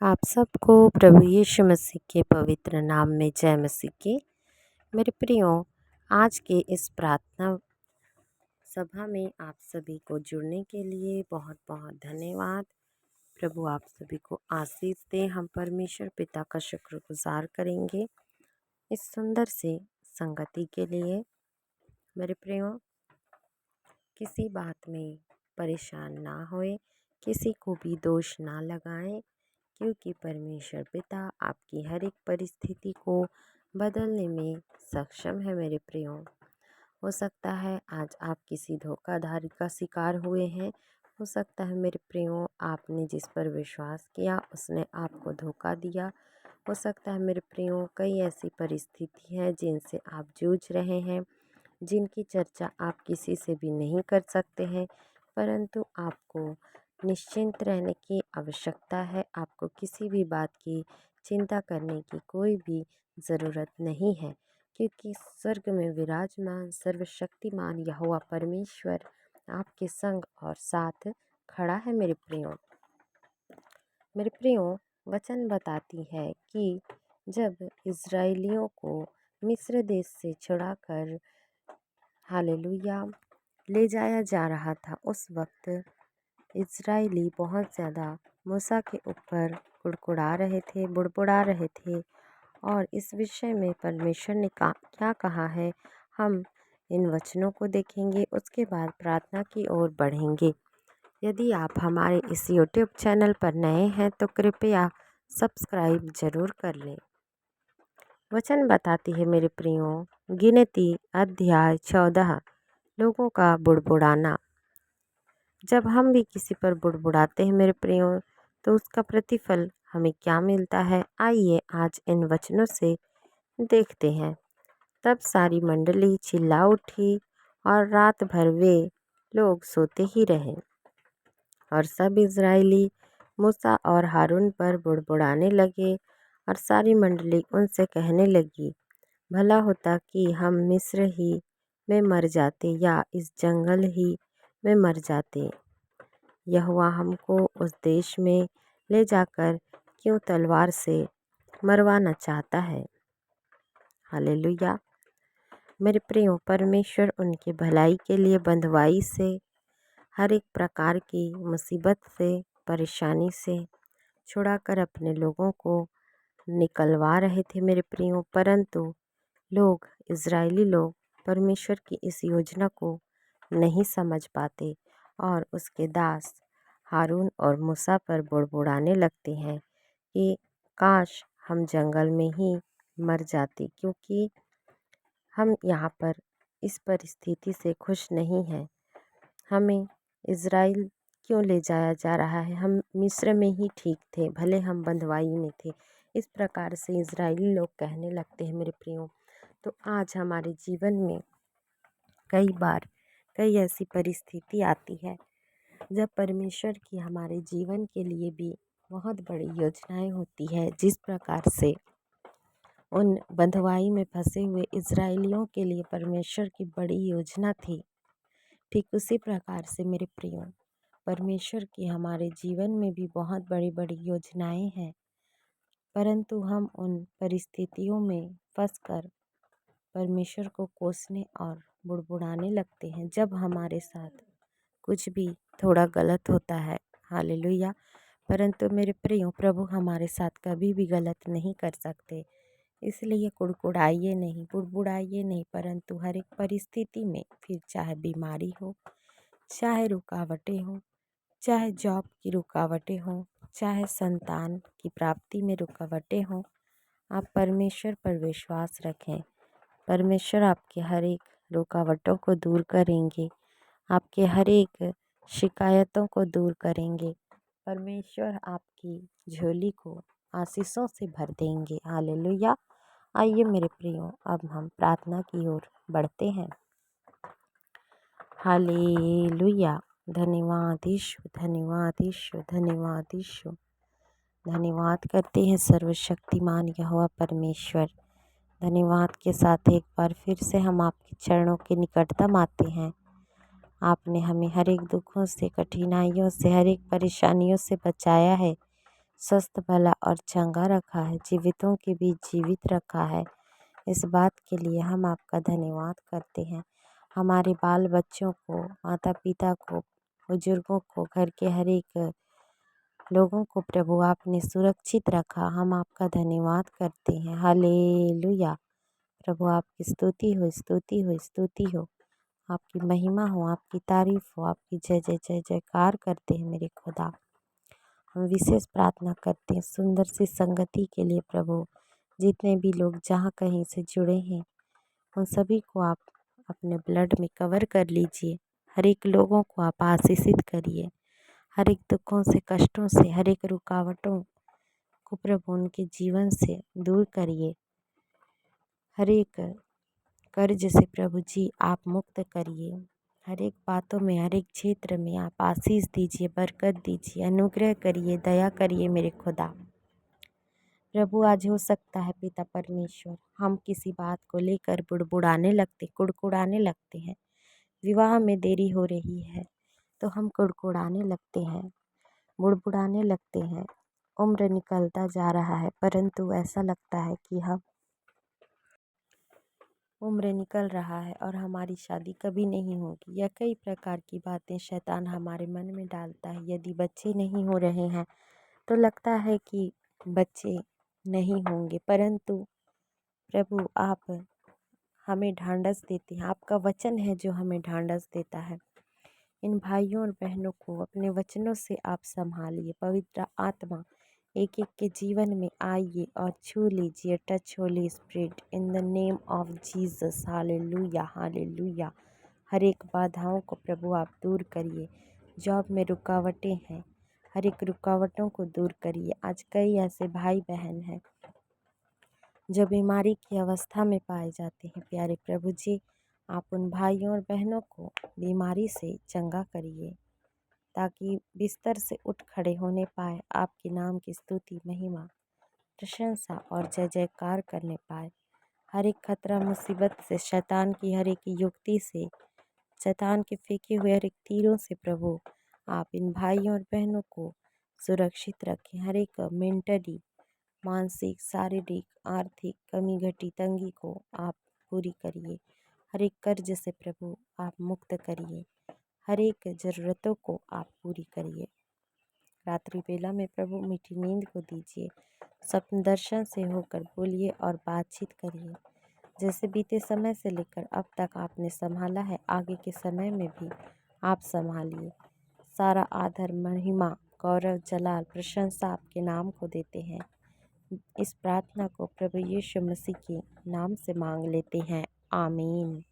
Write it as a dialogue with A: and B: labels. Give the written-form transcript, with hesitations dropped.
A: आप सबको प्रभु यीशु मसीह के पवित्र नाम में जय मसीह की। मेरे प्रियो, आज के इस प्रार्थना सभा में आप सभी को जुड़ने के लिए बहुत बहुत धन्यवाद। प्रभु आप सभी को आशीष दे। हम परमेश्वर पिता का शुक्रगुजार करेंगे इस सुंदर से संगति के लिए। मेरे प्रियो, किसी बात में परेशान ना होए, किसी को भी दोष ना लगाएं, क्योंकि परमेश्वर पिता आपकी हर एक परिस्थिति को बदलने में सक्षम है। मेरे प्रियो, हो सकता है आज आप किसी धोखाधड़ी का शिकार हुए हैं। हो सकता है मेरे प्रियो, आपने जिस पर विश्वास किया उसने आपको धोखा दिया। हो सकता है मेरे प्रियो, कई ऐसी परिस्थिति है जिनसे आप जूझ रहे हैं, जिनकी चर्चा आप किसी से भी नहीं कर सकते हैं, परंतु आपको निश्चिंत रहने की आवश्यकता है। आपको किसी भी बात की चिंता करने की कोई भी ज़रूरत नहीं है, क्योंकि स्वर्ग में विराजमान सर्वशक्तिमान यहोवा परमेश्वर आपके संग और साथ खड़ा है। मेरे प्रियो, वचन बताती है कि जब इज़राइलियों को मिस्र देश से छुड़ाकर हालेलुया ले जाया जा रहा था, उस वक्त इज़राइली बहुत ज़्यादा मूसा के ऊपर बुड़बुड़ा रहे थे। और इस विषय में परमेश्वर ने क्या कहा है, हम इन वचनों को देखेंगे, उसके बाद प्रार्थना की ओर बढ़ेंगे। यदि आप हमारे इस YouTube चैनल पर नए हैं तो कृपया सब्सक्राइब ज़रूर कर लें। वचन बताती है मेरे प्रियो, गिनती अध्याय 14, लोगों का बुड़बुड़ाना। जब हम भी किसी पर बुड़बुड़ाते हैं मेरे प्रियो, तो उसका प्रतिफल हमें क्या मिलता है, आइए आज इन वचनों से देखते हैं। तब सारी मंडली चिल्ला उठी और रात भर वे लोग सोते ही रहे। और सब इज़राइली मूसा और हारून पर बुड़बुड़ाने लगे। और सारी मंडली उनसे कहने लगी, भला होता कि हम मिस्र ही में मर जाते या इस जंगल ही में मर जाते। यहोवा हमको उस देश में ले जाकर क्यों तलवार से मरवाना चाहता है। हालेलुया। मेरे प्रियो, परमेश्वर उनकी भलाई के लिए बंधुआई से, हर एक प्रकार की मुसीबत से, परेशानी से छुड़ाकर अपने लोगों को निकलवा रहे थे मेरे प्रियो। परंतु इज़राइली लोग परमेश्वर की इस योजना को नहीं समझ पाते और उसके दास हारून और मूसा पर बुड़बुड़ाने लगते हैं कि काश हम जंगल में ही मर जाते, क्योंकि हम यहाँ पर इस परिस्थिति से खुश नहीं हैं। हमें इज़राइल क्यों ले जाया जा रहा है, हम मिस्र में ही ठीक थे, भले हम बंधुआई में थे। इस प्रकार से इज़राइली लोग कहने लगते हैं मेरे प्रियो। तो आज हमारे जीवन में कई बार कई ऐसी परिस्थिति आती है जब परमेश्वर की हमारे जीवन के लिए भी बहुत बड़ी योजनाएं होती है। जिस प्रकार से उन बंधुआई में फंसे हुए इज़राइलियों के लिए परमेश्वर की बड़ी योजना थी, ठीक उसी प्रकार से मेरे प्रियो, परमेश्वर की हमारे जीवन में भी बहुत बड़ी बड़ी योजनाएं हैं। परंतु हम उन परिस्थितियों में फंसकर परमेश्वर को कोसने और बुड़बुड़ाने लगते हैं जब हमारे साथ कुछ भी थोड़ा गलत होता है। हालेलुया। परंतु मेरे प्रियो, प्रभु हमारे साथ कभी भी गलत नहीं कर सकते, इसलिए कुड़कुड़ाइए नहीं, बुड़बुड़ाइए नहीं, परंतु हर एक परिस्थिति में, फिर चाहे बीमारी हो, चाहे रुकावटें हो, चाहे जॉब की रुकावटें हो, चाहे संतान की प्राप्ति में रुकावटें हो, आप परमेश्वर पर विश्वास रखें। परमेश्वर आपके हर एक रुकावटों को दूर करेंगे, आपके हर एक शिकायतों को दूर करेंगे। परमेश्वर आपकी झोली को आशीषों से भर देंगे। हालेलुया। आइए मेरे प्रियो, अब हम प्रार्थना की ओर बढ़ते हैं। हालेलुया। धन्यवाद यीशु, धन्यवाद यीशु, धन्यवाद यीशु। धन्यवाद करते हैं सर्वशक्तिमान यहोवा परमेश्वर। धन्यवाद के साथ एक बार फिर से हम आपके चरणों के निकटतम आते हैं। आपने हमें हर एक दुखों से, कठिनाइयों से, हर एक परेशानियों से बचाया है। स्वस्थ भला और चंगा रखा है, जीवितों के बीच जीवित रखा है। इस बात के लिए हम आपका धन्यवाद करते हैं। हमारे बाल बच्चों को, माता पिता को, बुजुर्गों को, घर के हर एक लोगों को प्रभु आपने सुरक्षित रखा। हम आपका धन्यवाद करते हैं। हालेलुया। प्रभु आपकी स्तुति हो, स्तुति हो, स्तुति हो। आपकी महिमा हो, आपकी तारीफ हो, आपकी जय जय जय जयकार करते हैं मेरे खुदा। हम विशेष प्रार्थना करते हैं सुंदर सी संगति के लिए प्रभु। जितने भी लोग जहाँ कहीं से जुड़े हैं उन सभी को आप अपने ब्लड में कवर कर लीजिए। हर एक लोगों को आप आशीषित करिए। हर एक दुखों से, कष्टों से, हर एक रुकावटों को प्रभु उनके जीवन से दूर करिए। हर एक कर्ज से प्रभु जी आप मुक्त करिए। हर एक बातों में, हर एक क्षेत्र में आप आशीष दीजिए, बरकत दीजिए, अनुग्रह करिए, दया करिए मेरे खुदा। प्रभु आज हो सकता है पिता परमेश्वर हम किसी बात को लेकर बुड़बुड़ाने लगते, कुड़कुड़ाने लगते हैं। विवाह में देरी हो रही है तो हम कुड़कुड़ाने लगते हैं, बुड़बुड़ाने लगते हैं। उम्र निकलता जा रहा है परंतु ऐसा लगता है कि हम उम्र निकल रहा है और हमारी शादी कभी नहीं होगी। या कई प्रकार की बातें शैतान हमारे मन में डालता है। यदि बच्चे नहीं हो रहे हैं तो लगता है कि बच्चे नहीं होंगे, परंतु प्रभु आप हमें ढांढस देते हैं। आपका वचन है जो हमें ढांढस देता है। इन भाइयों और बहनों को अपने वचनों से आप संभालिए। पवित्र आत्मा एक एक के जीवन में आइए और छू लीजिए। Touch Holy Spirit in the name of Jesus. Hallelujah, hallelujah. हर एक बाधाओं को प्रभु आप दूर करिए। जॉब में रुकावटें हैं, हर एक रुकावटों को दूर करिए। आज कई ऐसे भाई बहन हैं जो बीमारी की अवस्था में पाए जाते हैं। प्यारे प्रभु जी आप उन भाइयों और बहनों को बीमारी से चंगा करिए ताकि बिस्तर से उठ खड़े होने पाए, आपके नाम की स्तुति, महिमा, प्रशंसा और जय जयकार करने पाए। हर एक खतरा मुसीबत से, शैतान की हर एक युक्ति से, शैतान के फेंके हुए हर एक तीरों से प्रभु आप इन भाइयों और बहनों को सुरक्षित रखें। हर एक मेंटली, मानसिक, शारीरिक, आर्थिक कमी घटी तंगी को आप पूरी करिए। हर एक कर्ज से प्रभु आप मुक्त करिए। हर एक ज़रूरतों को आप पूरी करिए। रात्रि बेला में प्रभु मीठी नींद को दीजिए। स्वप्न दर्शन से होकर बोलिए और बातचीत करिए। जैसे बीते समय से लेकर अब तक आपने संभाला है, आगे के समय में भी आप संभालिए। सारा आदर, महिमा, गौरव, जलाल, प्रशंसा आपके नाम को देते हैं। इस प्रार्थना को प्रभु यीशु मसीह के नाम से मांग लेते हैं। आमीन।